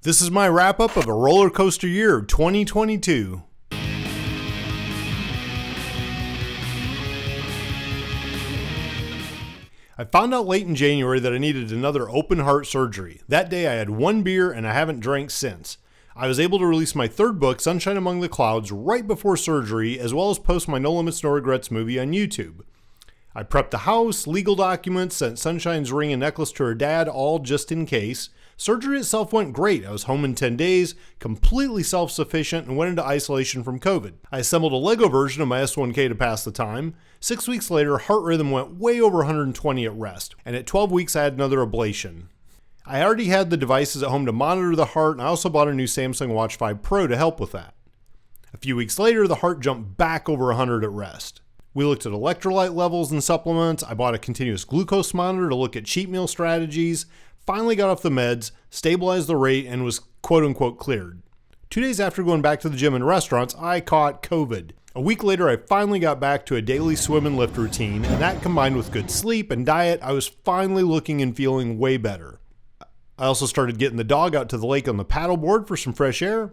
This is my wrap-up of a roller coaster year 2022. I found out late in January that I needed another open heart surgery. That day I had one beer and I haven't drank since. I was able to release my third book, Sunshine Among the Clouds, right before surgery, as well as post my No Limits No Regrets movie on YouTube. I prepped the house, legal documents, sent Sunshine's ring and necklace to her dad, all just in case. Surgery itself went great. I was home in 10 days, completely self-sufficient, and went into isolation from COVID. I assembled a Lego version of my S1K to pass the time. 6 weeks later, heart rhythm went way over 120 at rest, and at 12 weeks I had another ablation. I already had the devices at home to monitor the heart, and I also bought a new Samsung Watch 5 Pro to help with that. A few weeks later, the heart jumped back over 100 at rest. We looked at electrolyte levels and supplements. I bought a continuous glucose monitor to look at cheat meal strategies. Finally got off the meds, stabilized the rate, and was quote-unquote cleared. 2 days after going back to the gym and restaurants, I caught COVID. A week later, I finally got back to a daily swim and lift routine, and that combined with good sleep and diet, I was finally looking and feeling way better. I also started getting the dog out to the lake on the paddleboard for some fresh air.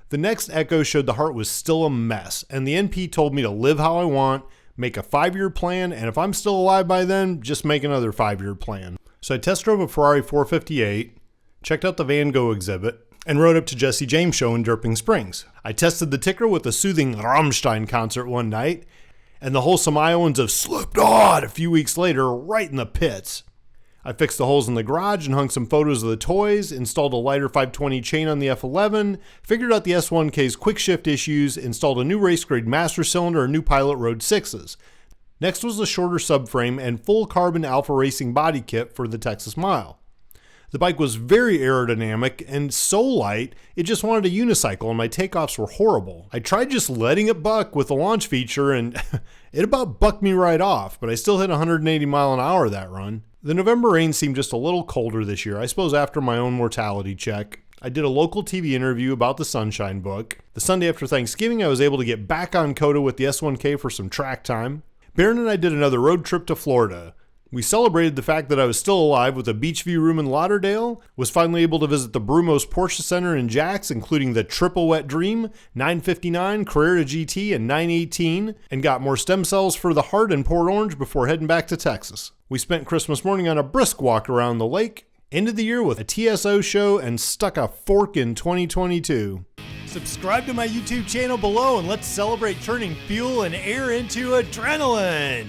The next echo showed the heart was still a mess, and the NP told me to live how I want, make a 5-year plan, and if I'm still alive by then, just make another 5-year plan. So I test drove a Ferrari 458, checked out the Van Gogh exhibit, and rode up to Jesse James' show in Dripping Springs. I tested the ticker with a soothing Rammstein concert one night, and the wholesome Iowans of Slipknot a few weeks later right in the pits. I fixed the holes in the garage and hung some photos of the toys, installed a lighter 520 chain on the F11, figured out the S1K's quick shift issues, installed a new race grade master cylinder and new Pilot Road 6s. Next was the shorter subframe and full carbon Alpha Racing body kit for the Texas Mile. The bike was very aerodynamic and so light, it just wanted a unicycle and my takeoffs were horrible. I tried just letting it buck with the launch feature and it about bucked me right off, but I still hit 180 mile an hour that run. The November rain seemed just a little colder this year, I suppose after my own mortality check. I did a local TV interview about the Sunshine book. The Sunday after Thanksgiving, I was able to get back on COTA with the S1K for some track time. Barron and I did another road trip to Florida. We celebrated the fact that I was still alive with a beach view room in Lauderdale, was finally able to visit the Brumos Porsche Center in Jax, including the Triple Wet Dream, 959, Carrera GT, and 918, and got more stem cells for the heart in Port Orange before heading back to Texas. We spent Christmas morning on a brisk walk around the lake, ended the year with a TSO show, and stuck a fork in 2022. Subscribe to my YouTube channel below and let's celebrate turning fuel and air into adrenaline.